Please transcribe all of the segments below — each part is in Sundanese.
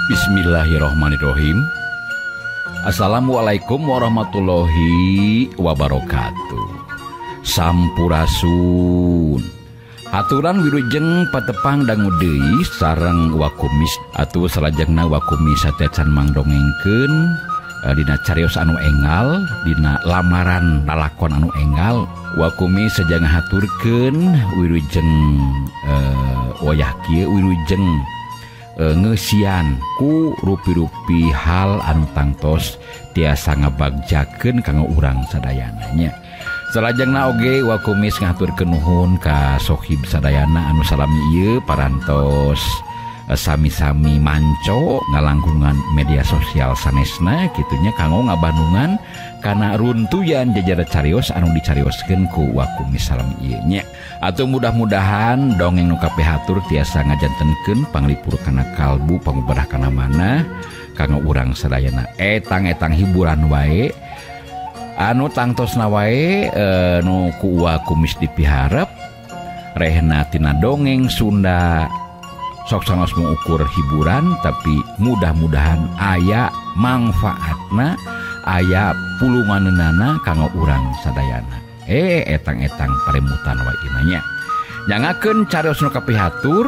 Bismillahirrahmanirrahim. Assalamualaikum warahmatullahi wabarakatuh. Sampurasun. Aturan wilujeng patepang dangu deui sareng wakumis atuh salajengna wakumis satecan mangdongengkeun dina carios anu enggal dina lamaran lalakon anu enggal. Wakumis sajang ngahaturkeun wilujeng wayah kieu wilujeng ngeusian ku rupi-rupi hal anu tangtos tiasa ngabagjakeun kanggo urang sadayana nya. Salajengna oge wakumis ngaturkeun nuhun ka sohib sadayana anu salami ieu parantos sami-sami manco ngalangkungan media sosial sanesna kitunya kanggo ngabandungan kana runtuyan jajar carios anu dicarioskeun ku wakumis salami ieu nya. Atuh mudah-mudahan dongeng nu kabeh hatur tiasa ngajantenkeun panglipur kana kalbu panguberah kana manah kanggo urang sadayana. Etang-etang hiburan wae anu tangtosna wae nu ku wakumis dipiharep rehna tina dongeng Sunda sok sanes mengukur hiburan tapi mudah-mudahan aya manfaatna aya pulunganeunana kanggo urang sadayana. Etang-etang paremutan wae imanya nyangakeun carios nu kapihatur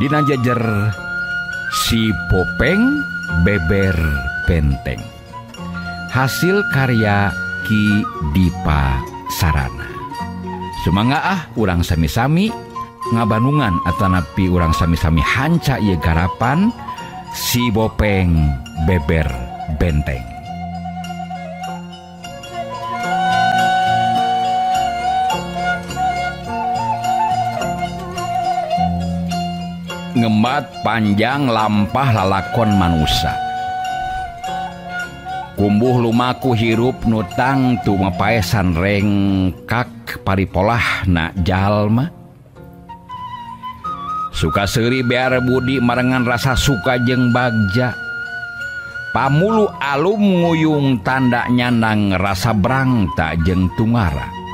dina jajar si Popeng Beber Benteng hasil karya Ki Dipa Sarana. Sumangga urang sami-sami ngabandungan atanapi urang sami-sami hanca ieu garapan si Popeng Beber Benteng. Ngembat panjang lampah lalakon manusia. Kumbuh lumaku hirup nutang tu mapaesan rengkak paripolah na jalma. Suka seuri bear budi marengan rasa suka jeung bagja. Pamulu alum nguyung tanda nyandang rasa brangta jeung tungara.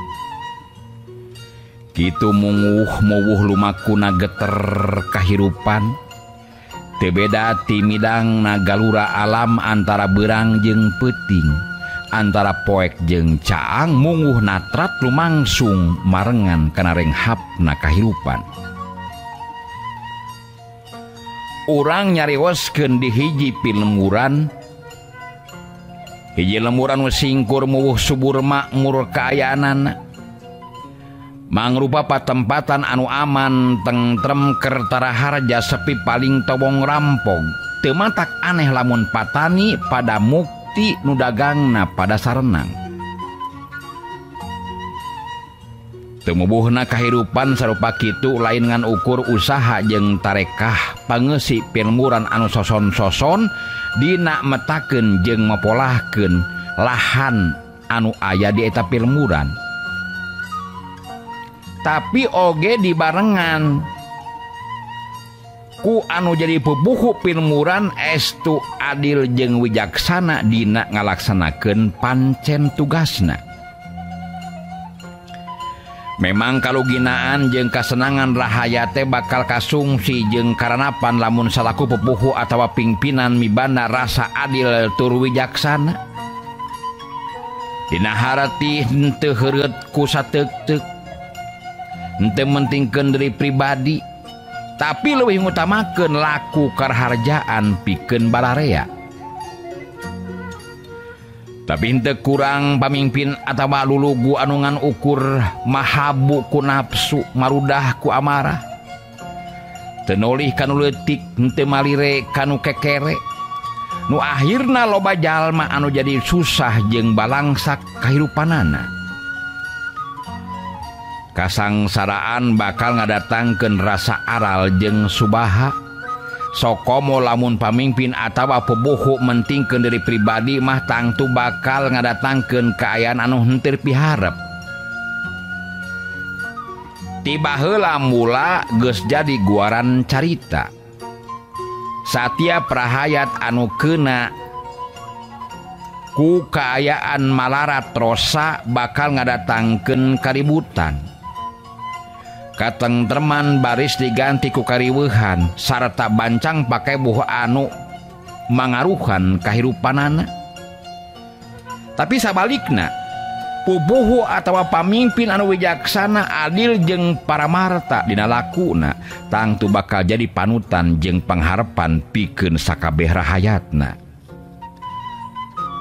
Kitu munguh lumakuna geter kahirupan teu beda ti midang nagalura alam antara beurang jeung peuting antara poek jeung caang munguh natrat lumangsung marengan kana renghapna kahirupan. Urang nyarioskeun di hiji pilemuran hiji lemuran singkur muwuh subur makmur kaayaanana mangrupa patempatan anu aman tentrem kertara harja sepi paling tobong rampog teu matak aneh lamun patani pada mukti nu dagangna pada sarenang. Teu mubuhna kahirupan sarupa kitu lain ngan ukur usaha jeung tarekah pangeussi pilmuran anu soson-soson dina metakeun jeung mapolahkeun lahan anu aya di eta pilmuran. Tapi oge dibarengan ku anu jadi pupuhu pilmuran estu adil jeung wijaksana dina ngalaksanakeun pancen tugasna. Memang kaluginaan jeung kasenangan rahaya teh bakal kasungsi jeung karanapan lamun salaku pupuhu atawa pingpinan mibanda rasa adil tur wijaksana. Dina harati henteu heureut ku sateuk-teuk henteu mentingkeun diri pribadi tapi leuwih ngutamakeun laku karharjaan pikeun balarea. Tapi henteu kurang pamimpin atawa lulugu anu ngan ukur mahabu ku nafsu marudah ku amarah teu nolih kanu leutik henteu malire kanu kekere nu akhirna loba jalma anu jadi susah jeung balangsak kahirupanana. Kasangsaraan bakal ngadatangkeun rasa aral jeung subaha. Sokomo lamun pamimpin atawa pubuhu mentingkeun diri pribadi mah tangtu bakal ngadatangkeun kaayaan anu henteu piharep. Tiba heula mula geus jadi guaran carita. Satiap rahayat anu keuna ku kaayaan malarat rosa bakal ngadatangkeun kaributan. katengtreman baris diganti ku kariweuhan sarta bancang pakai buah anu mangaruhan kahirupanana. Tapi sabalikna pupuhu atawa pamimpin anu wijaksana adil jeung paramarta dina lakuna tangtu bakal jadi panutan jeung pangharepan pikeun sakabeh rahayatna.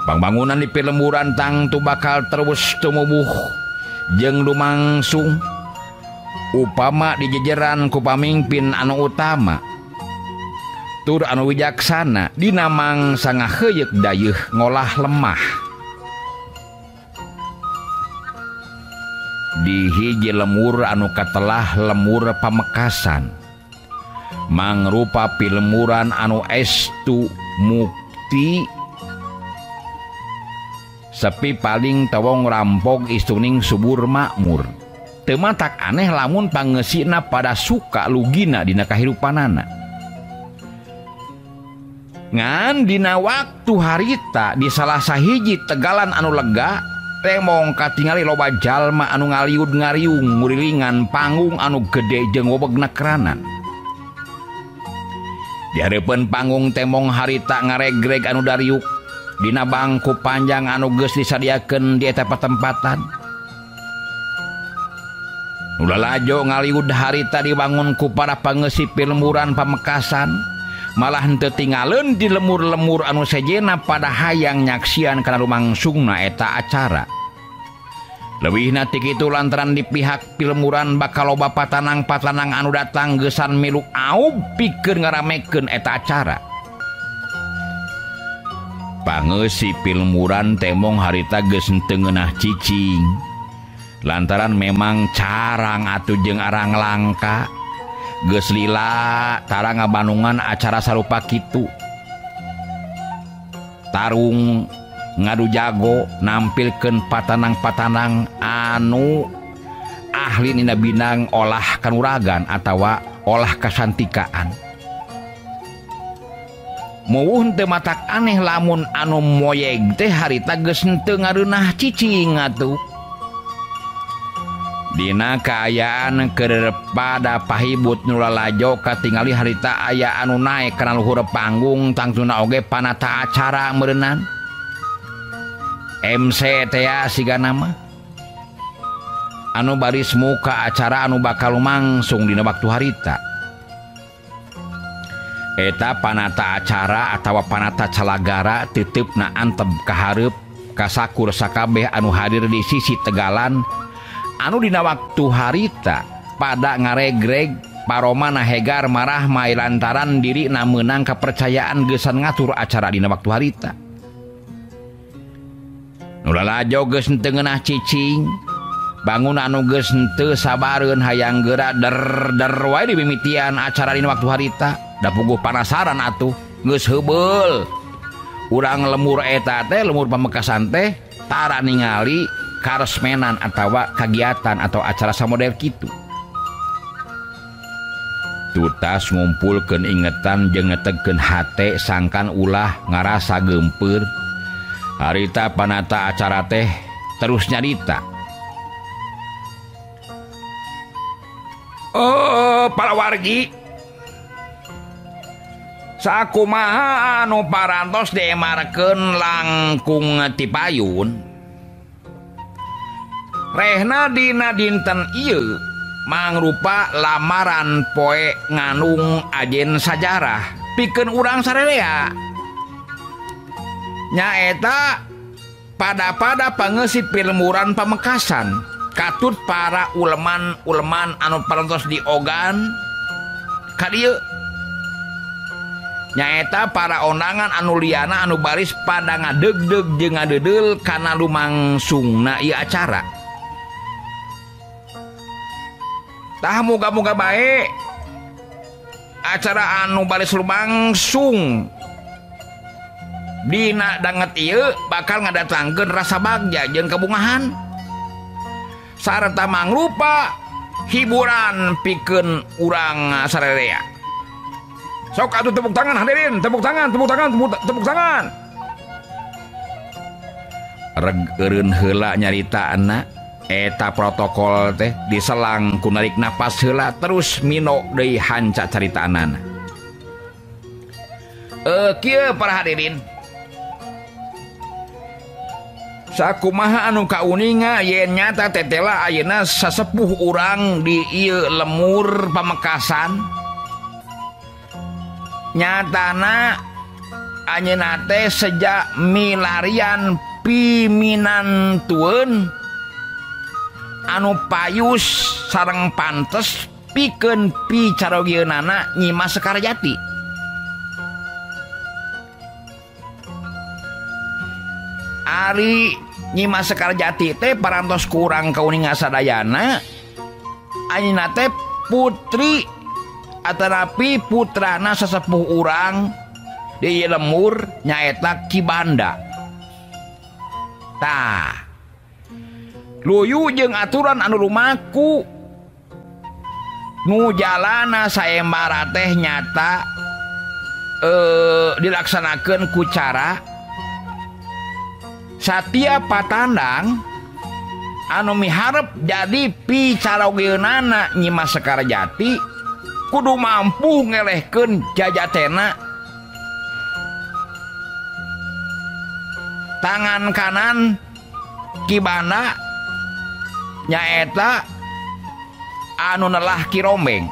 Pangbangunan di pilemuran tangtu bakal terus tumubuh jeung lumangsung upama di jejeran ku pamimpin anu utama tur anu wijaksana dina mangsa ngaheuyeuh dayeuh ngolah lemah. Di hiji lemur anu katelah lemur Pamekasan mangrupa pilemuran anu estu mukti sepi paling tawong rampog istuning subur makmur. Teu matak aneh lamun pangeusina pada suka lugina dina kahirupanana. Ngan dina waktu harita di salah sahiji tegalan anu lega temong katingali loba jalma anu ngaliud ngariung ngurilingan panggung anu gede jeung wobegna keranan. Di hareupeun panggung temong harita ngaregreg anu dariuk dina bangku panjang anu geus disadiakeun di eta patempatan. Nu lalajo ngaliud harita dibangun ku para pangeusih pilemuran Pamekasan malah henteu tinggalin di lemur-lemur anu sejena pada hayang nyaksian kana lumangsungna eta acara. Leuwihna ti kitu lantaran di pihak pilemuran bakal loba patanang-patanang anu datang geusan milu aub pikeun ngaramekeun eta acara. Pangeusih pilemuran temong harita geus henteu ngeunah cicing lantaran memang carang atuh jeung arang langka. Geus lila tara ngabanungan acara sarupa kitu. Tarung ngadu jago nampilkeun patanang-patanang anu ahli dina bidang olah kanuragan atawa olah kasantikaan. Muwuh teu matak aneh lamun anu moyeg teh harita geus henteu ngareunah cicing atuh. Dina kaayaan keur pada pahibut nu lalajo katingali harita aya anu naek kana luhur panggung tangtuna oge panata acara meureunnan. MC teh sigana mah anu baris muka acara anu bakal lumangsung dina waktu harita. Eta panata acara atawa panata calagara titeupna antep ka hareup ka sakur sakabeh anu hadir di sisi tegalan anu dina waktu harita pada ngaregreg paromana hegar marah mai lantaran diri na meunang kepercayaan geusan ngatur acara dina waktu harita. Nu lalajo geus henteu ngeunah cicing bangun anu geus henteu sabareun hayang geura der wae di mimitian acara dina waktu harita da puguh panasaran atuh geus heubeul urang lemur eta teh lemur Pamekasan teh tara ningali karesmenan atawa kagiatan atau acara samodel kitu. Tutas ngumpulkeun ingetan jeung ngetegkeun hate sangkan ulah ngarasa geumpeur. Harita panata acara teh terus nyarita. Oh, para wargi. Sakumaha anu parantos diemarkeun langkung ti payun. Rehna dina dinten ieu mangrupa lamaran poe nganung ajen sajarah pikeun urang sararea. Nyaeta pada pangeusih pilemuran Pamekasan katut para uleman anu parantos diogan ka dieu. Nyaeta para ondangan anu liana anu baris pada ngadegdeg jeung ngadeudel kana lumangsungna ieu acara. Tah muga-muga bae acara anu baris lumangsung dina danget ieu bakal ngadatangkeun rasa bagja jeung kabungahan sarta mangrupa hiburan pikeun urang sararea. Sok atuh tepuk tangan hadirin, tepuk tangan. Reg eureun heula nyaritaanna Eta protokol teh diselang ku narik napas heula terus mino deui hanca caritaanana. Kieu para hadirin. Sakumaha anu kauninga yen nyata tetela ayeuna sasepuh urang di ieu lemur Pamekasan. Nyatana anjeunna teh sejak milarian piminantueun anu payus sareng pantes pikeun picarogieunana Nyimas Sekarjati. Ari Nyimas Sekarjati teh parantos kurang kauninga sadayana anjeunna teh putri atanapi putrana sesepuh urang di lemur nyaeta Ki Banda. Tah luyu jeung aturan anu lumaku nu jalana sayembara teh nyata dilaksanakeun ku cara satia patandang anu miharep jadi picarogieunana Nyimas Sekarjati kudu mampu ngelehkeun jajatena. Tangan kanan Ki Banda nyaeta anu nelah Ki Rombeng.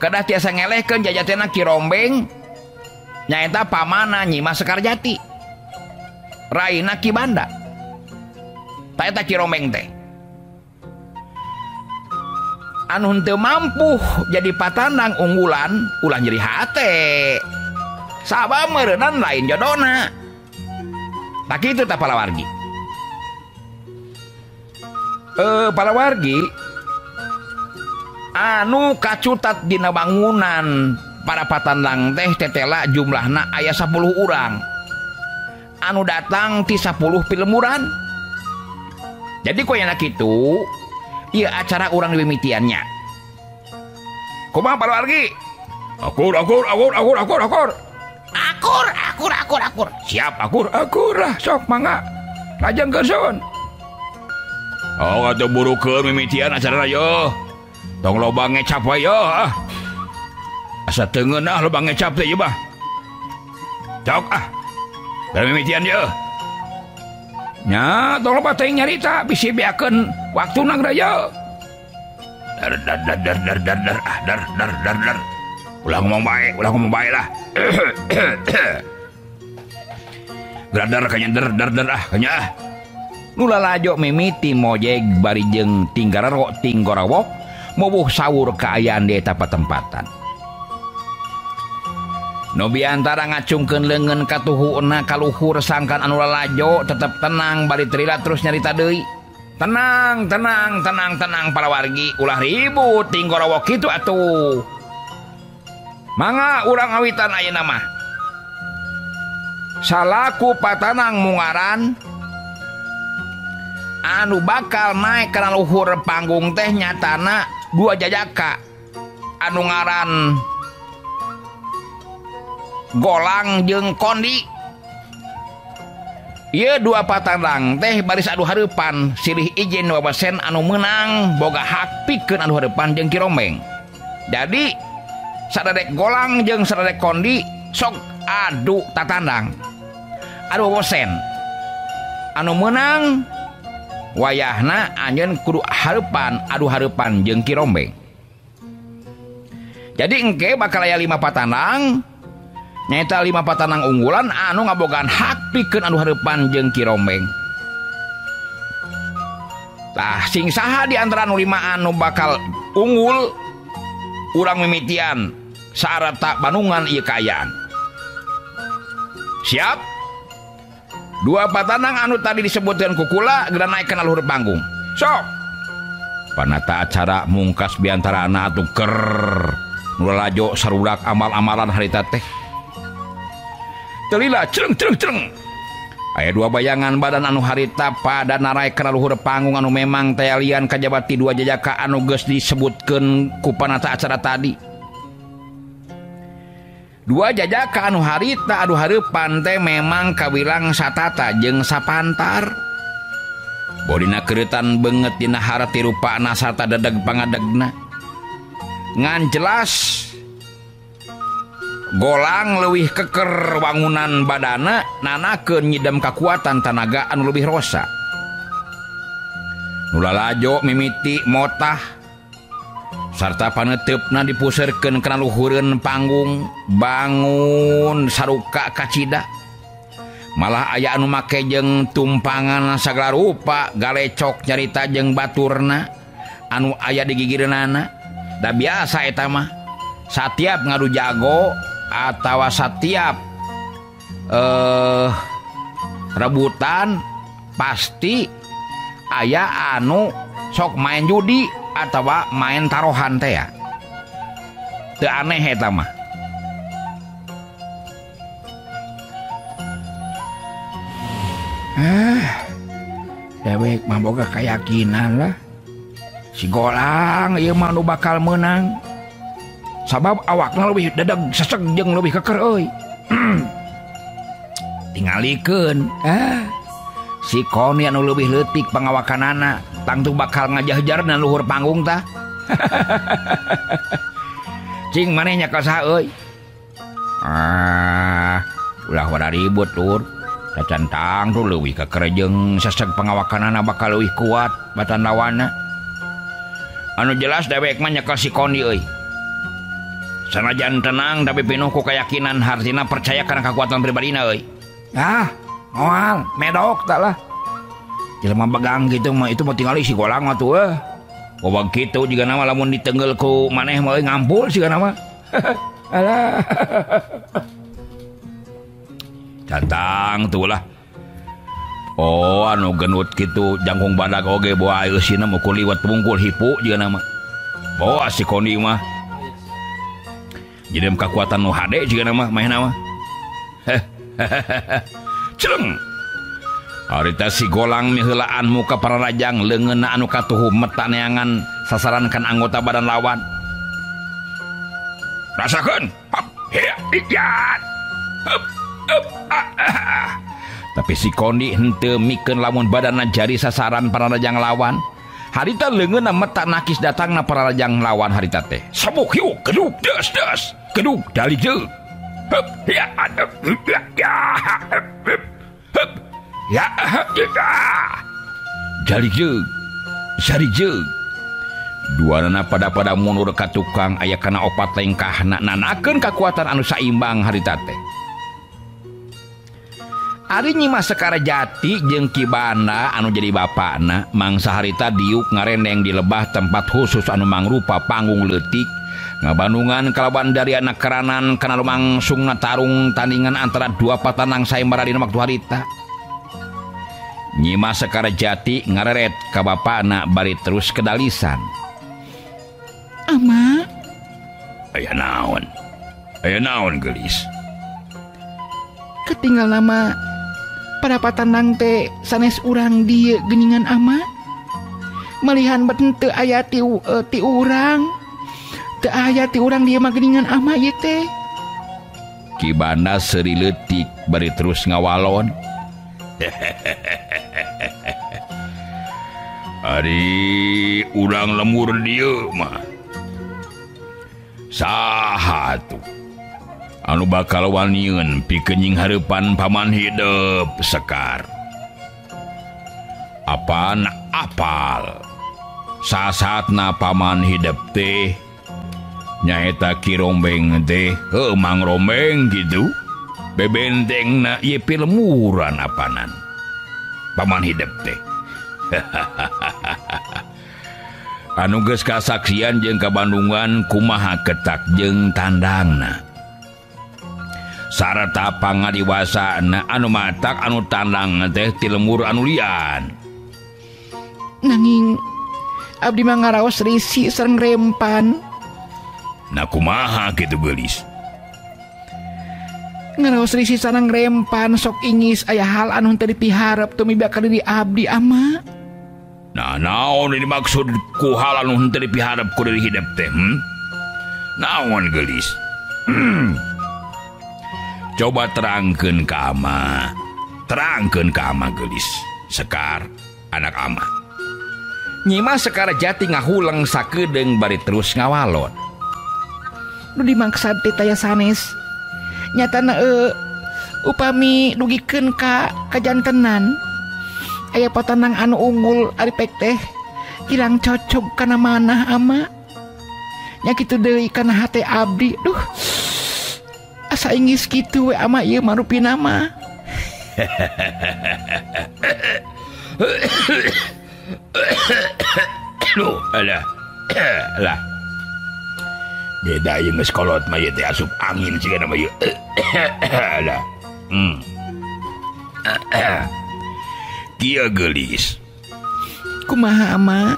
Kedah tiasa ngelehkeun jajatena Ki Rombeng nyaeta pamana Nyimas Sekarjati. Raina Ki Banda. Ta eta Ki Rombeng teh anu henteu mampu jadi patandang unggulan ulah nyeri hate. Sabab meureunana lain jodona. Tak kitu tah palawargi. Palawargi anu kacutat dina bangunan para patandang teh tetela jumlahna aya 10 urang. Anu datang ti 10 pilemuran. Jadi koyana kitu ieu acara urang dimimitiannya. Kumaha palawargi? Akur. Akur. Siap akur lah sok mangga. Lajeng keun. Oh atuh burukeun mimitian acarana yo. Tong loba ngecap wae yo. Asa teu ngeunah loba ngecap teh ieu mah. Cok Bari mimitian yo. Nya tong loba teh nyarita bisi beakeun waktuna geura yo. Dar. Ulah ngomong bae lah. Dar kanya dar kanya. Nu lalajo mimiti mojeg bari jeung tinggararo tinggorawok mobuh sawur kaayaan di eta patempatan. Nu biantara ngacungkeun leungeun katuhuuna kaluhur sangkan anu lalajo tetep tenang bari trila terus nyarita deui. Tenang palawargi ulah ribut tinggorawok kitu atuh. Mangga urang awitan ayeuna mah. Salaku patanang mungaran anu bakal naik kana luhur panggung teh nyatana 2 jajaka anu ngaran Golang jeung Kondi. Ieu 2 patandang teh baris adu hareupan silih izin wawasen anu meunang boga hak pikeun adu hareupan jeung Ki Rombeng. Jadi sadadek Golang jeung sadadek Kondi sok adu tatandang. Adu wawasen anu meunang wayahna anjeun kudu hareupan adu hareupan jeung Ki Rombeng. Jadi engke bakal aya 5 patandang nyaeta 5 patandang unggulan anu ngabogaan hak pikeun anu hareupan jeung Ki Rombeng. Tah sing saha di antara anu 5 anu bakal unggul urang mimitian sarata Bandungan ieu kaayaan. Siap? 2 patandang anu tadi disebutkeun ku kula geura naik kana luhur panggung. Sok. Panata acara mungkas biantarana atuh ker nu lalajo sarudak amal-amalan harita teh. Telila cereng. Aya 2 bayangan badan anu harita pada narai kana luhur panggung anu memang tayalian kajabati 2 jajaka anu geus disebutkeun ku panata acara tadi. 2 jajaka anu harita adu hareupan teh memang kawilang satata jeung sapantar. bodina keretan banget dina harati rupana sarta dadag pangadegna. Ngan jelas golang leuwih keker wangunan badana nanakeun nyidam kakuatan tanaga anu leuwih rosa. Nu lalajo mimiti motah sarta paneteupna dipuseurkeun kana luhureun panggung bangun saruka kacida. Malah aya anu make jeung tumpangan sagala rupa galecok nyarita jeung baturna anu aya di gigireunana. Da biasa eta mah satiap ngadu jago atawa satiap rebutan pasti aya anu sok main judi atawa main taruhan teh ya. Teu aneh eta mah. Dewek mah boga keyakinan lah si Golang ieu mah nu bakal menang. Sabab awakna leuwih dadag seseg jeung leuwih keker euy. Tingalikeun si Koni anu leuwih leutik pangawakanana tangtu bakal ngajahjarna luhur panggung tah. Cing maneh nya ka saha euy? Ulah wada ribut lur. Cacantang tuh leuwih keker jeung seseg pangawakanana bakal leuwih kuat batan lawanna. Anu jelas dewek mah nya ka si Koni euy. Sanajan tenang tapi penuh ku keyakinan hartina percaya kana kekuatan pribadina euy. Moal medok tak lah. Jelema begang gitu mah itu mah tingali si Golang mah tuh. Bobag kitu jiga nama lamun ditenggel ku maneh mah ngampul siga nama. Alah. Cantang tuh lah. Oh anu genut kitu jangkung badag oge boa eusina mah kuliwat pungkul hipu jiga nama. Boa si Koni mah. Jadi kekuatan nu hade jiga nama main nama. Celeng. Harita si Golang miheulaan muka para rajang leungeunna anu katuhu meta neangan sasaran kan anggota badan lawan. Rasakeun. Tapi si Koni henteu mikeun lamun badanna jari sasaran para rajang lawan. Harita leungeunna meta nakis datangna para rajang lawan harita teh. Sabuk hiu keduk des keduk dali jeug. Jali jeug duanana pada mundur ka tukang aya kana opat lengkahna nanakeun kakuatan anu saimbang harita teh. Ari Nyi Mas Sekar Jati jeung Ki Banda anu jadi bapakna mangsa harita diuk ngarendeng di lebah tempat khusus anu mangrupa panggung leutik ngabandungan kalaban dari anak keranan kana lumangsungna tarung tandingan antara dua patanang sayembara dina waktu harita. Nyi Mas Sekar Jati ngareret ka bapakna bari terus kedalisan. Ama, aya naon geulis? Ketinggal nama pada patanang teh sanes urang dieu geuningan ama. Malihan beten teu aya ti urang. Teu aya ti urang dieu mah geuningan ama ieu teh. Ki Banda seuri leutik bari terus ngawalon. Ari urang lemur dieu mah saha tuh anu bakal wanieun pikeun nying hareupan paman hidup Sekar. Apaan apal sasatna paman hidup teh nyaeta Ki Rombeng teh Mang Rombeng gitu bebentengna ieu lemuran apanan paman hidup teh. Anu geus kasaksian jeung kabandungan kumaha ketak jeung tandangna sarta pangadiwasana anu matak anu tandang teh ti lemur anu lian. Nanging abdi mah ngaraos risi sareng rempan. Nah kumaha kitu geulis? Ngaraos risi sareng rempan sok ingis aya hal anu teu dipiharep teu mibak ka diri abdi ama. Nah naon dimaksud ku hal anu henteu dipiharep ku diri hidup teh? Naon geulis? Coba terangkeun ka ama. Terangkeun ka ama geulis. Sekar, anak ama. Nyima Sekar Jati ngahulang sakedeung bari terus ngawalon. Nu dimaksud teh taya sanes. Nyatana upami dugikeun ka kajantenan aya patanang anu unggul ari pek teh kirang cocok kana manah ama. Nya kitu deui kana hate abdi. Duh. Asa ingis kitu we ama ieu marupina mah. Duh, alah. Beda ieu geus kolot mah ieu teh asup angin sigana mah ieu. Alah. Kieu geulis. Kumaha ama?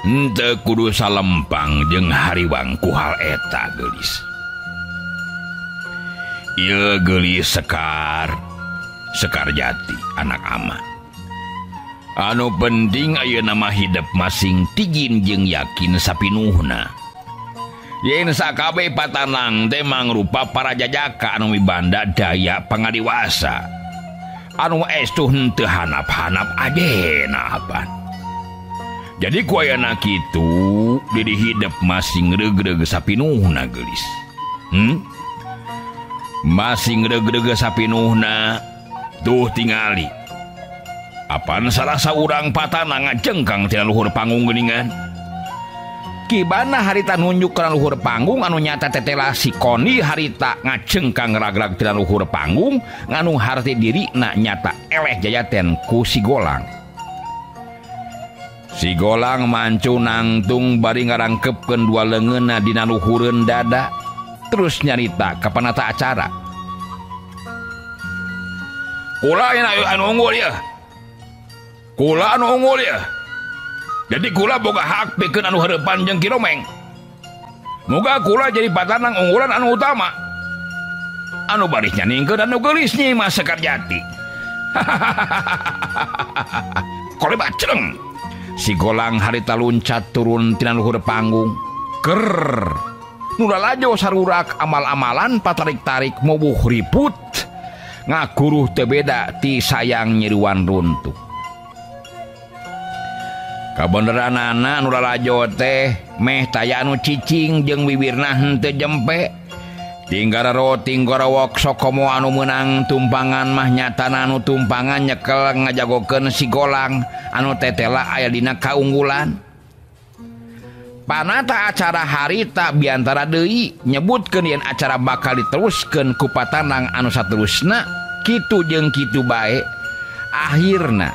Henteu kudu salempang jeung hariwang ku hal eta geulis. Ieu geulis Sekar Jati anak ama. Anu penting ayeuna mah hidup masing tigin jeung yakin sapinuhna. Yen sakabeh patanang teh mangrupa para jajaka anu mibanda daya pangadiwasa. Anu estu henteu hanap-hanap adena apan. Jadi ku ayeuna kitu di hidup masing reug-reug sapinuhna geulis. Masing reug-reug sapinuhna tuh tingali. Apan salah saurang patanang ngajengkang tina luhur panggung geuningan. Kibana harita nunjuk kana luhur panggung anu nyata tetela si Koni harita ngajengkang ragrag tina luhur panggung nganu harti dirina nyata eleh jajaten ku si Golang. Si Golang mancu nangtung bari ngarangkepkeun dua leungeunna dina luhureun dada terus nyarita ka panata acara. Kula anu unggul ya. Kula anu unggul ya. Jadi kula boga hak pikeun anu hareupan jeung Kiromeng. Moga kula jadi patanang unggulan anu utama. Anu baris nyaningkeun anu geulis Nyi Mas Sekar Jati. Kole bacreng. Si Golang harita luncat turun tina luhur panggung. Ker. Nu lalajo sarurak amal-amalan patarik-tarik mobuh riput. Ngakuruh teu beda ti sayang nyeruan runtuh. Kabeneranana nu lalajo teh meh taya anu cicing jeung bibirna henteu jempe. Tinggara roting gorowok sokomo anu meunang tumpangan mah nyatana anu tumpangan nyekel ngajagokeun si Golang anu tetela aya dina kaunggulan. Panata acara harita biantara deui nyebutkeun yen acara bakal diteruskeun ku patanang anu saterusna kitu jeung kitu bae. Akhirna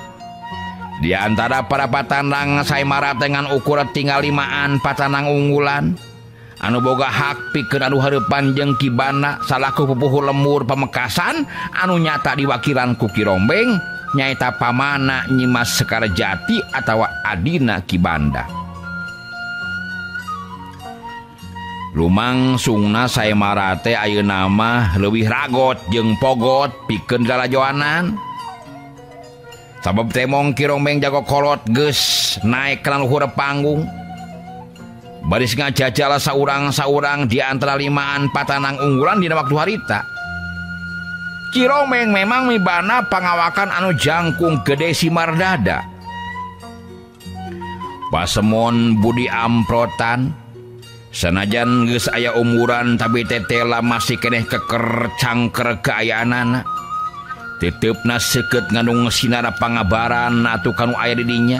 di antara para patanang saemara dengan ukuran tinggal 5an patanang unggulan anu boga hak pikeun anu hareupan jeung kibana salaku pupuh lemur pamekasan anu nyata diwakilan ku Kirombeng nyaeta pamana Nyi Mas Sekar Jati atawa adina Kibanda. Lumangsungna saemara teh ayeuna mah leuwih ragot jeung pogot pikeun lalajoanan. Sabab temong Kirombeng jago kolot geus naik kana luhur panggung. Baris ngajajal saurang-saurang di antara 5an patanang unggulan dina waktu harita. Kirombeng memang mibana pangawakan anu jangkung gede si Mardada. Pasemon budi amprotan sanajan geus aya umuran tapi tetela masih keneh keker cangker keayaanana. Tetepna seukeut ngandung sinara pangabaran atuh kanu aya di dinya.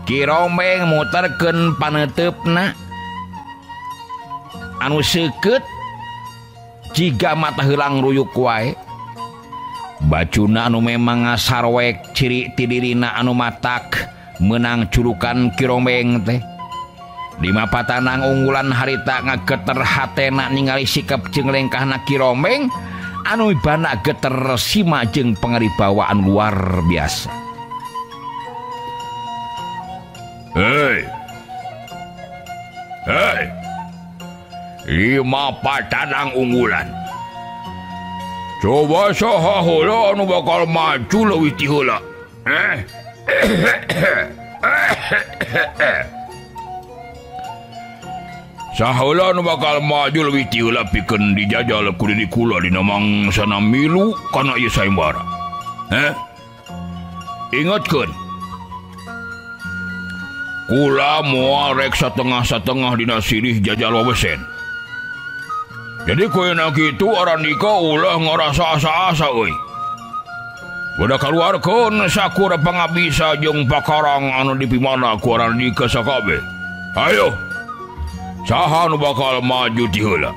Kirombeng muterkeun paneutepna anu seukeut jiga mata heulang ruyuk wae. Bacuna anu memang ngasarwek ciri ti dirina anu matak meunang julukan Kirombeng teh. 5 patanang unggulan harita ngageter hatena ningali sikap jeung lengkahna Kirombeng anu ibana geter sima jeung pangaribawaan luar biasa. Hei 5 patanang unggulan. Coba saha heula anu bakal maju leuwih ti heula? Saheula anu bakal maju leuwih ti heula pikeun dijajal ku diri kula dina mangsana milu kana ieu sayembara. ingatkeun. Kula moal rek satengah-satengah dina silih jajal wawesen. Jadi koyena kitu Arandika ulah ngarasa asa-asa euy. Udah kaluarkeun sakur pangabisa jeung pakarang anu dipimana ku Arandika sakabeh. Ayo. Saha nu bakal maju ti heula?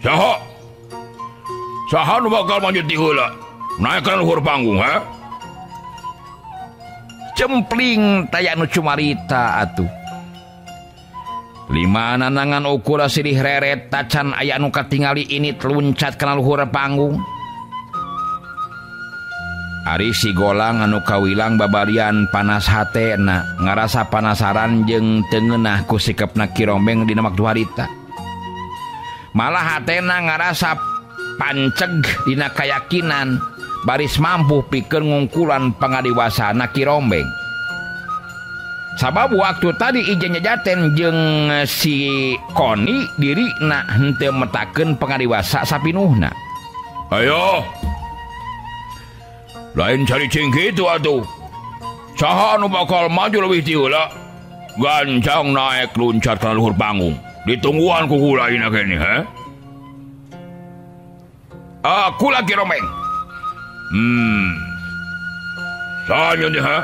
Saha? Saha nu bakal maju ti heula? Naekkeun luhur panggung, ha? Cempling taya nu cumarita atuh. Lima nanangan ukur silih reret tacan aya nu katingali ini teluncat kana luhur panggung. Ari si Golang anu kawilang babarian panas hatena ngarasa panasaran jeung teu ngeunah ku sikepna Ki Rombeng dina waktu harita. Malah hatena ngarasa panceg dina kayakinan baris mampu pikeun ngungkulan pangadiwasana Ki Rombeng. Sabab waktu tadi ijen nyajaten jeung si Koni dirina henteu metakeun pangadiwasa sapinuhna. Ayo. Lain cari cingki itu atuh. Saha nu bakal maju leuwih ti heula? Gancang naek luncat ka luhur panggung. Ditungguan ku kula ina kene, he? Kula Ki Rombeng. Saha nya ha?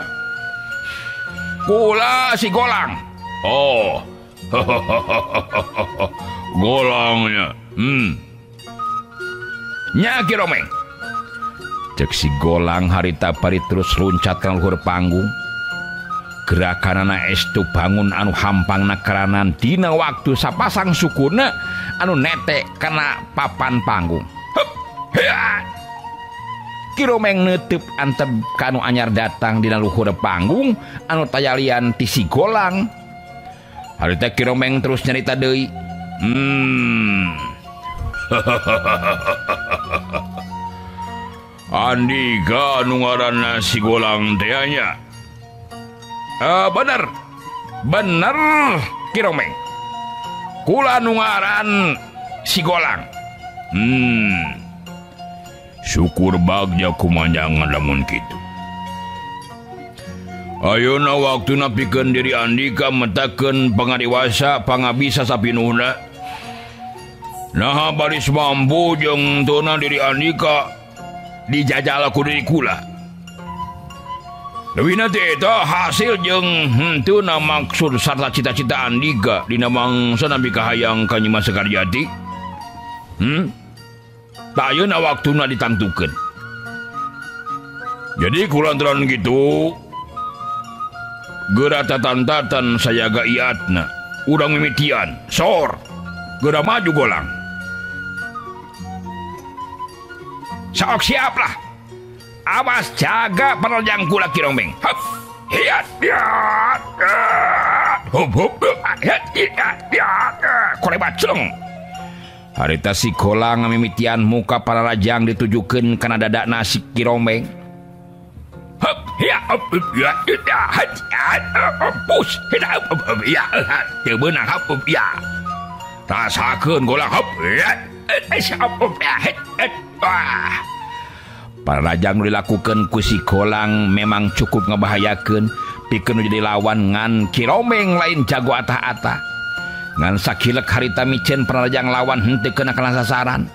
Kula si Golang. Oh. Golangnya. Nya Ki Rombeng. Cek si Golang harita pari terus luncat ka luhur panggung. Gerakanana estu bangun anu hampangna karanan dina waktu sapasang sukuna anu netek kana papan panggung. Hup. Hea. Ki Rombeng neuteup antep kanu anyar datang dina luhur panggung anu tayalian ti si Golang. Harita Ki Rombeng terus nyarita deui. Andika nu ngaranna si Golang teh nya. Bener Ki Rombeng. Kula nu ngaran si Golang. Syukur bagja kumanjangan lamun kitu. Ayeuna waktuna pikeun diri Andika metakeun pangadiwasa pangabisa sapinuhna. Naha baris mampu jeung tuna diri Andika dijajal ku diri kula. Leuwihna teh eta hasil jeung henteu maksud sarta cita-cita Andika dina mangsa nabi kahayang ka Nyi Mas Sekaryati. Ayeuna waktuna ditangtukeun. Jadi kulantaran kitu geura tatantatan sayaga iatna urang mimitian sor geura maju Golang. Sok siap lah. Awas jaga penerjang kula Ki Rombeng. Hup. Hiat. Hup hup. Hiat. Kolebat celeng. Harita si Golang mimitian muka para rajang ditujukeun kana dadana si Ki Rombeng. Hup. Hiat. Ya. Push. Ya. Teu beunang hup. Ya. Rasakeun Golang hup. Ya. Para rajang nu dilakukeun ku si Golang memang cukup ngabahayakeun pikeun jadi lawan ngan Ki Rombeng lain jago atah-atah. Ngan sakilek harita micen para rajang lawan henteu keuna kana sasaran.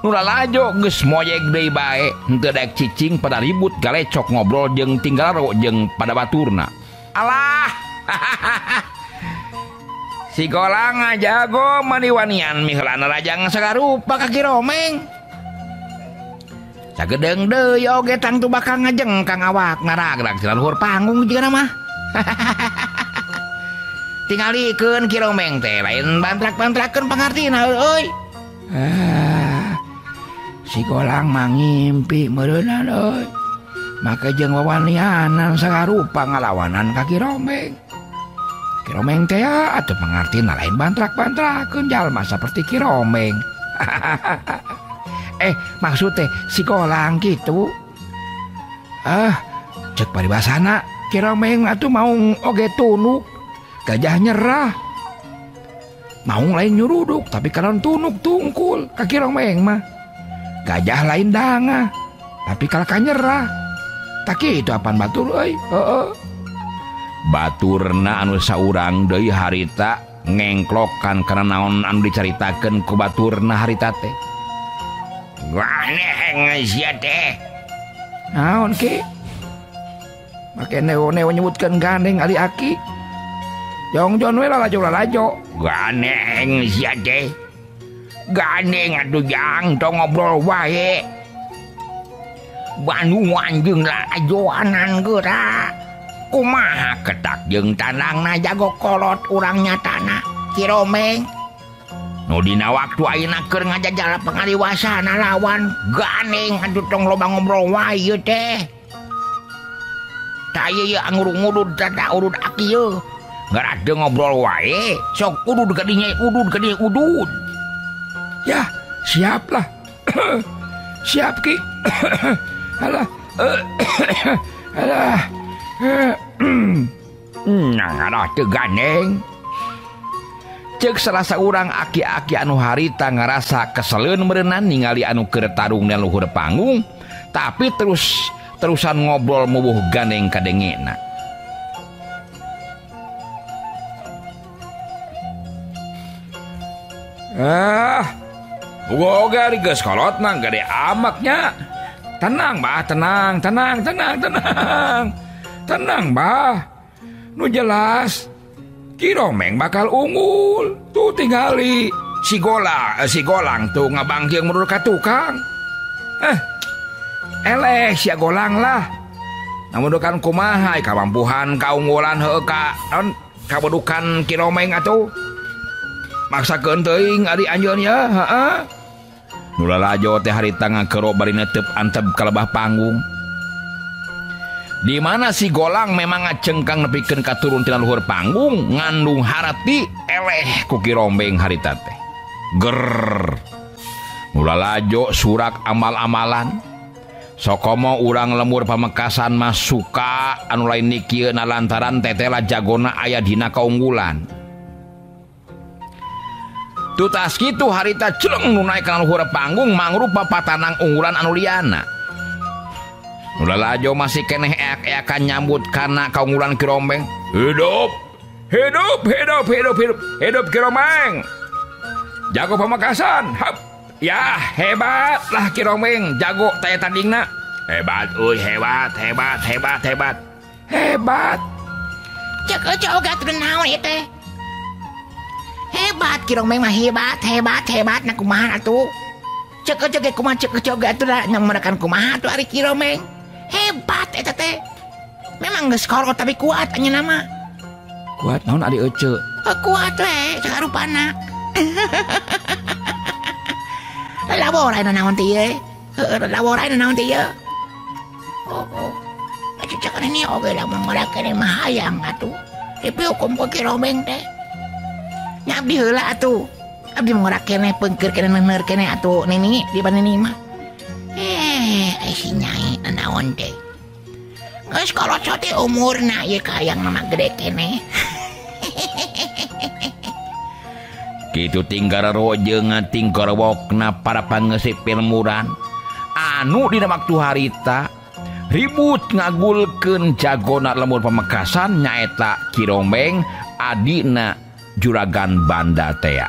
Nu lalajo geus moyeg deui bae henteu daek cicing pada ribut galecok ngobrol jeung tinggal jeung pada baturna. Alah. Si Golang jago maniwanian miheulana rajang sagarupa ka Ki Rombeng. Sagedeung deui oge tang tu bakal ngajengkang awak naragrag di luhur panggung jiga mah. Tingalikeun Ki Rombeng teh lain bantrak-bantrakeun pangartina euy. Si Golang mah ngimpi meureunan euy. Make jeung wawanianan sagarupa ngalawanan ka Ki Rombeng. Ki Rombeng teh atuh pangartina lain bantrak-bantrakeun jalma saperti Ki Rombeng. Maksud teh si Golang gitu. Cek paribasana Ki Rombeng atuh mau oge tunuk gajah nyerah. Mau lain nyuruduk tapi karon tunuk tungkul ka Ki Rombeng mah. Gajah lain danga tapi kalaka nyerah. Tak itu apaan batur euy. Heeh. Baturna anu saurang deui harita ngengklokan kana naon anu dicaritakeun ku baturna harita teh. Aneh sia teh. Naon ki? Make neo-neo nyebutkeun gandeng ari aki. Jongjon we lalajo. Gandeng sia teh. Gandeng atuh jang tong ngobrol wae. Bandungan jeung lajoanan geura. Kumaha ketak jeung tanangna jago kolot urang nyatana Kiromeng. Nu dina waktu ayeuna keur ngajajal pangaliwasana lawan gandeng atuh tong loba ngobrol wae ieu teh. Ta ieu ngurud-ngurud tata urud aki ieu. Garade ngobrol wae, sok udud ka dinya udud. Ya, siap lah. Siap ki. Alah. Alah. Nah, teu gandeng. Ceuk salah saurang aki-aki anu harita ngarasa keseleun meureunnan ningali anu keur tarung di luhur panggung, tapi terusan ngobrol mubuh gandeng ka dengena. Boga ari geus kolotna gede amaknya. Tenang, Bah, tenang. Tenang, Bah. Nu jelas Kiromeng bakal unggul. Tuh tingali si Golang tuh ngabangkeung menurut ka tukang. Eleh si Golang lah. Namun dukan kumaha kamampuhan kaunggulan heueuh ka kabodukan Kiromeng atuh. Maksakeun teuing ari anjeun ya, heeh. Nu lalajo teh harita ngakero bari netep antep ka lebah panggung. Di mana si Golang memang ngacengkang nepikeun ka turun tina luhur panggung ngandung harati eleh ku Kiromeng harita teh. Ger. Nu lalajo surak amal-amalan. Sokomo urang lemur pamekasan mah suka anu lain nikieu lantaran tetela jagona aya dina kaunggulan. Tutas kitu harita celeng nu naik kana luhur panggung mangrupa patanang unggulan anu liana. Nu lalajo masih keneh eak-eakan nyambut kana kaunggulan Kiromeng. Hidup Kiromeng. Jago pamekasan. Hap. Ya, hebat lah Kiromeng, jago taya tandingna. Hebat euy, hebat. Hebat. Cek jogat naon ieu teh? Hebat Kiromeng mah hebat nah kumaha atuh. Cek kumaha cek jogat atuh da nyamarakan kumaha atuh ari Kiromeng. Hebat eta teh. Memang geus kolot tapi kuat anya nama. Kuat naon ari ece? Kuat we cek harupana. Laborai naon teh ye? Laborai naon teh ye? Oh. Cek ini oge lamun marakeun mah hayang atuh. Tapi hukum ku Kiromeng teh. Nyabdi heula atuh. Abdi mangora keneh peungkeur keneh neueur keneh atuh nini di panini mah. Ai si Nyai naon teh. Geus kolot teh umurna ieu ka hayang mah gede keneh. Kitu tinggararo jeung tinggarwokna para pangeusip pilmuran anu dina waktu harita ribut ngagulkeun jagona lemur pamekasan nyaeta Kiromeng adina Juragan Banda Tea.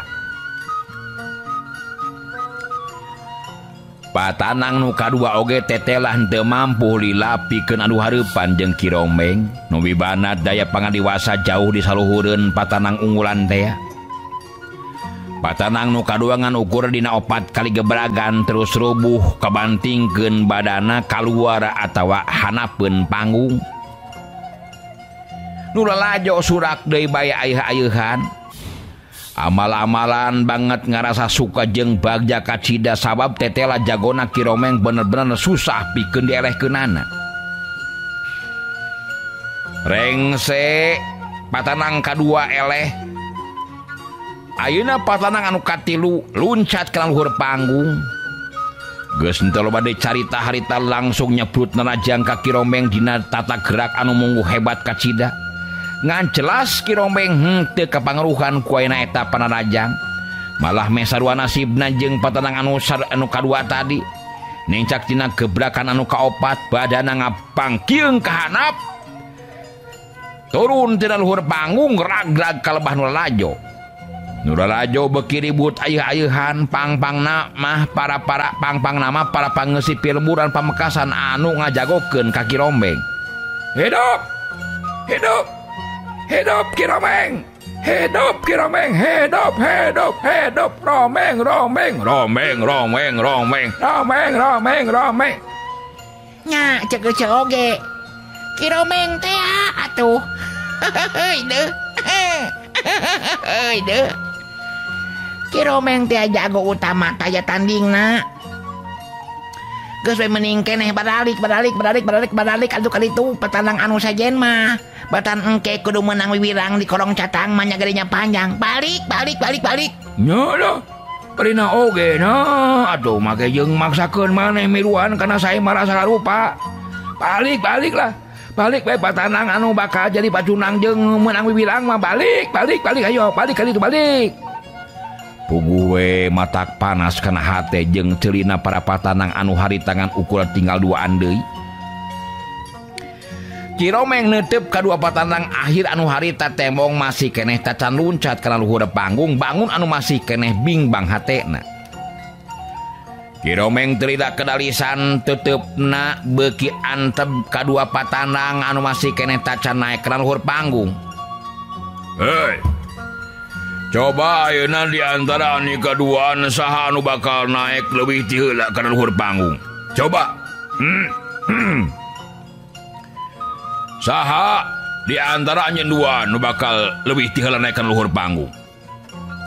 Patanang nu kadua oge tetelah henteu mampu lila pikeun anu hareupan jeung Kiromeng nu mibana daya pangadiwasa jauh di saluhureun patanang unggulan Tea. Patanang nu kadua ngan ukur dina 4 kali gebragan terus rubuh kabantingkeun badana kaluar atawa hanapeun panggung. Nu lalajo surak deui baya aeuh-aeuhan. Amal-amalan banget ngarasa suka jeung bagja kacida sabab tetela jagona Kiromeng bener-bener susah pikeun dielehkeunana. Rengse patanang kadua eleh. Ayeuna patanang anu katilu luncat ka luhur panggung. Geus henteu loba deui carita harita langsung nyeprut narajang ka Kiromeng dina tata gerak anu munggu hebat kacida. Ngan jelas Kiromeng henteu kapangaruhan ku ayeuna eta panarajang. Malah meh sarua nasibna jeung patanang anu kadua tadi. Nincak tina gebrakan anu kaopat badana ngapangkieung ka handap. Turun tina luhur panggung ragrag ka lebah nu lalajo. Nu lalajo beuki ribut ayeuh-ayeuhan pangpangna mah para pangpang nama para pangeusih pilmuran pamekasan anu ngajagokeun ka Ki Rombeng. Hidup! Hidup! Hidup Ki Rombeng! Hidup Ki Rombeng! Hidup! Hidup! Hidup! Rombeng! Rombeng! Rombeng! Rombeng! Rombeng! Rombeng! Rombeng! Rombeng! Nya cek oge. Ki Rombeng teh atuh. Heuh deuh. Heuh deuh. Ki Rombeng teh jago utama kaya tandingna. Geus we mending keneh balik atuh kali itu petanang anu sajen mah. Batan engke kudu menang wiwirang di kolong catang mah nya gerinya panjang. Balik. Nya lah. Karina oge na. Atuh make jeung maksakeun maneh miluan kana sae marasa rupa. Balik lah. Balik bae patanang anu bakal jadi pacunang jeung menang wiwirang mah balik ayo balik kali itu balik. Puguh we matak panas kana hate jeung ceulina para patanang anu haritangan ukuran tinggal duaan deui. Ki Rombeng neuteup ka dua patanang akhir anu harita tembong masih keneh tacan luncat kana luhur panggung bangun anu masih keneh bingbang hatena. Ki Rombeng terida kedalisan teteupna beuki antep ka dua patanang anu masih keneh tacan naek kana luhur panggung. Hei. Coba ayeuna di antara ani kaduaan saha anu bakal naek leuwih ti heula kana luhur panggung. Coba. Saha di antara anjeun dua anu bakal leuwih ti heula naek kana luhur panggung.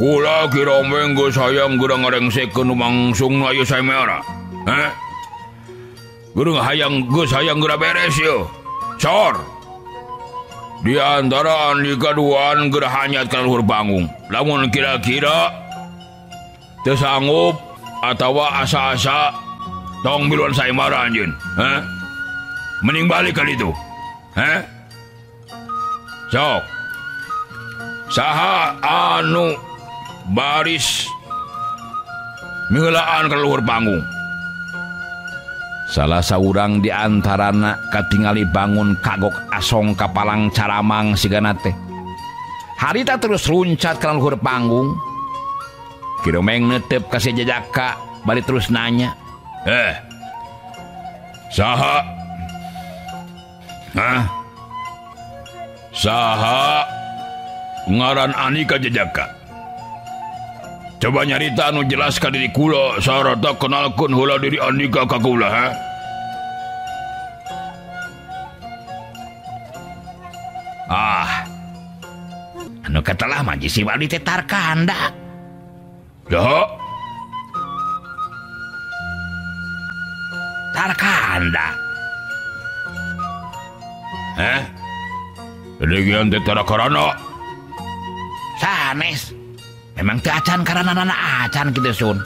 Kula Ki Rombeng geus hayang geura ngarengsekeun mangsungna ieu sae meara. Geus hayang geura beres ieu. Sor. Di antara anu kaduaan geura hanyat kana luhur panggung. Lamun kira-kira teu sanggup atawa asa-asa tong miluan sae mara anjeun. Mending balik kali itu. Sok. Saha anu baris miheulaan ka luhur panggung. Salah saurang di antarana katingali bangun kagok asong kapalang caramang sigana teh. Harita terus luncat ka luhur panggung. Ki Rombeng neuteup ka sajajaka bari terus nanya. Saha? Saha ngaran ani ka jajaka? Coba nyarita anu jelas ka diri kula sarata kenalkeun heula diri Andika ka kula. Anu katalah mah si wali teh Tarkanda. Ya. Tarkanda. Degian teh Tarakarana. Sanes. Memang teu acan karanana acan kitu sun.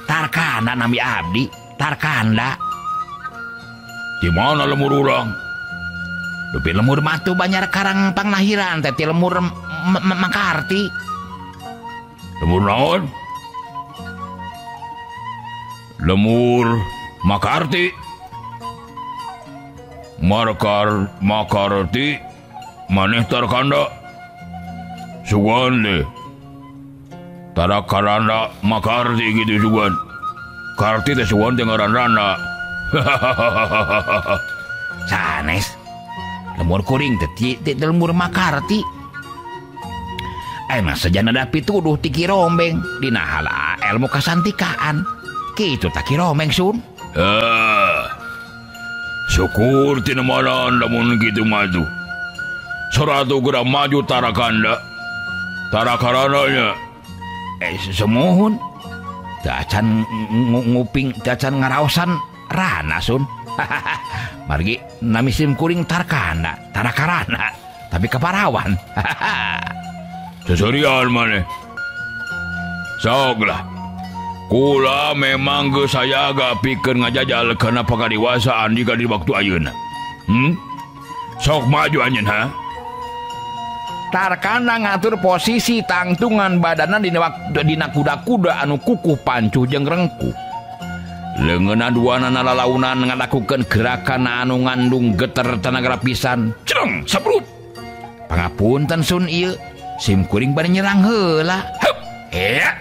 Tarkanda nami abdi, Tarkanda. Di mana lemur urang? Dupi lemur matu banyak karang panglahiran teh ti lemur Makarti. Lemur naon? Lemur Makarti. Makarti maneh Tarkanda. Sugan deh. Tarakarana Makarti gitu sugan. Karti teh sugan teh ngaranna. Sanes. Lemur kuring teh lemur Makarti. Emang sejana da pituduh ti Ki Rombeng dina hala ilmu kasantikaan. Kitu ta Ki Rombeng sun. Syukur tina manan lamun kitu maju. Saratu geura maju Tarakanda. Tarakarananya. Semohon. Teu acan nguping, teu acan ngaraosan rana sun. Margi nami sim kuring Tarkanda, Tarakarana, tapi kaparawan. Seserian maneh. Soglah. Kula memang geus sayaga pikeun ngajajal kana pakadiwasaan jika di waktu ayeuna. Sok maju anjeun Tarkanda ngatur posisi tangtungan badanna dina kuda-kuda anu kukuh pancuh jeung rengkuh. leungeunna duanana lalaunan ngalakukeun gerakan anu ngandung geter tenaga pisan. Cereng sabrut. Pangapunten Sun ieu, sim kuring bade nyerang heula. Heup. Ya.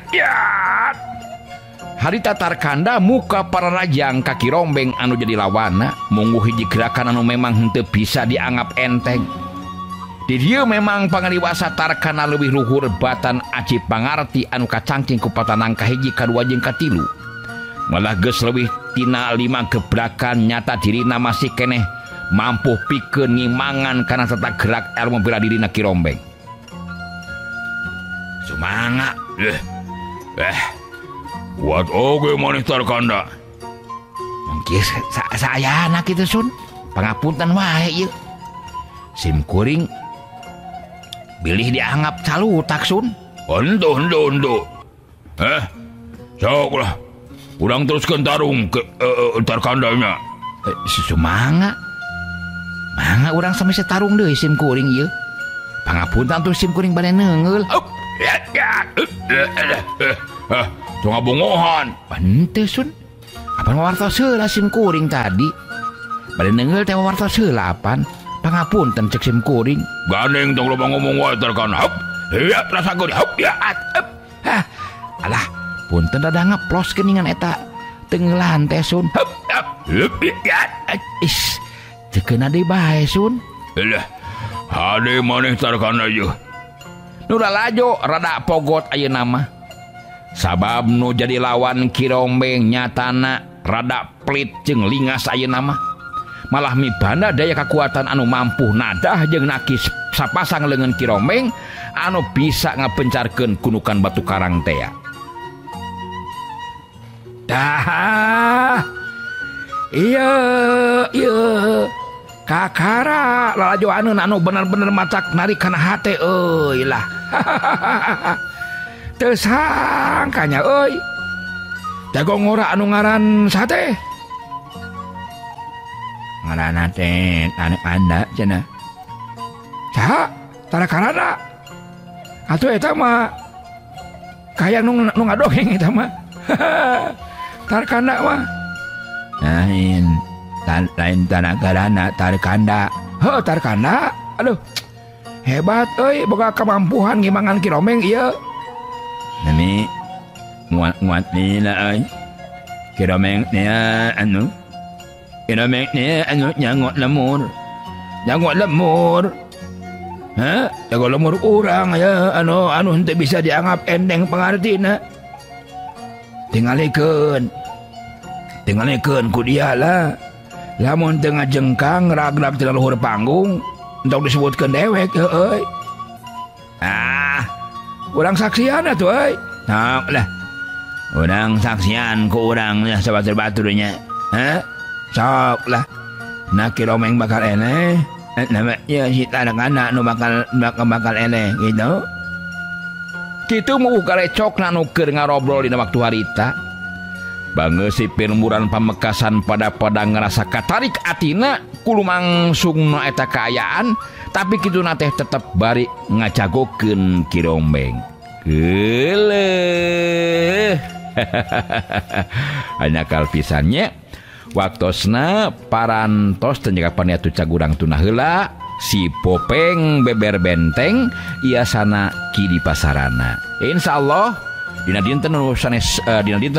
Harita Tarkanda muka para rajang kaki rombeng anu jadi lawana munggu hiji gerakan anu memang henteu bisa dianggap enteng. Di dieu memang pangaliwasa Tarkana leuwih luhur batan Aci Pangarti anu kacangcing ku patanang kahiji kadua jeung katilu. Malah geus leuwih tina 5 gebrakan nyata dirina masih keneh mampu pikeun ngimangan kana tata gerak ilmu bela dirina Ki Rombeng. Sumanga. Kuat oge maneh Tarkanda. Mungkin sayana kitu Sun. Pangapunten wae ieu. Sim kuring bilih dianggap calutak Sun. Henteu. Sok lah. Urang teruskeun tarung ke Tarkandanya. Sumanga. Mangga urang samese tarung deui sim kuring ieu. Pangapunten tuh sim kuring bade neungeul. Tengah bongohan. Henteu Sun. Apan wartos heula sim kuring tadi. Bade neungeul teh wartos heula apan. Pangapunten cek sim kuring. Gandeng tong loba ngomong wae Tarkanda. Heup. Ya rasakeun. Heup ya. Hah. Alah, punten rada ngeplos geuningan eta tenggelan teh Sun. Heup ya. Is, cekeuna deui bae Sun. Lah. Hade maneh Tarkanda ieu. Nu lalajo rada pogot ayeuna mah. Sabab nu jadi lawan Ki Rombeng nyatana rada pelit jeung lingas ayeuna mah. Malah mibanda daya kekuatan anu mampu nadah jeung nakis sapasang leungeun Ki Rombeng anu bisa ngapencarkeun kunukan batu karang teh. Dah. Iya. Kakara lalajoaneun anu bener-bener macak narik kana hate euy lah. Teu sangkanya euy. Jago ngora anu ngaran sate. Ngaranna teh Tarkanda cenah. Saha? Tarkanda. Atuh eta mah kaya nu ngadongeng eta mah. Tarkanda mah. Lain Tarkanda. Heuh Tarkanda. Aduh. Hebat euy boga kemampuan ngimangan Ki Rombeng ieu. Nami muat nila euy. Ki Rombeng nya anu nyangot lemur. Hah? Jago lemur urang ya anu henteu bisa dianggap endeng pangartina. Tingalikeun ku dia lah. Lamun teu ngajengkang rag-rag tina luhur panggung entok disebutkeun dewek euy. Urang saksian atuh euy. Nah lah. Urang saksian ku urang nya sabatur-baturnya. Hah? Sok lah. Nah Ki Rombeng bakal eneh. Namanya si Tarkanda nu bakal eneh gitu. Kitu mu kalecokna nu keur ngarobrol dina waktu harita. Bangeus si pirmuran pamekasan pada ngerasa katarik atina ku lumangsungna eta kaayaan, tapi kituna teh tetep bari ngajagokeun Ki Rombeng. Geuleuh. Hanya kal pisannya waktosna parantos teu njaga paniatu cagurang tuna heula si Popeng beber benteng iasana Ki di pasarana. Insyaallah dina dinten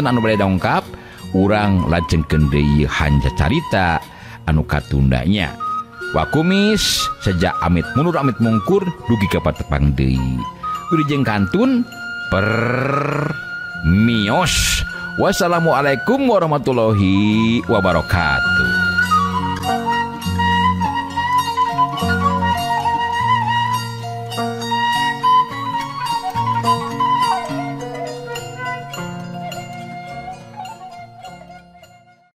anu bade dongkap urang lajengkeun deui hanja carita anu katundanya. Wakumis sejak amit mundur amit mungkur dugi ka patepang deui. Wilujeng kantun permios. Wassalamualaikum warahmatullahi wabarakatuh.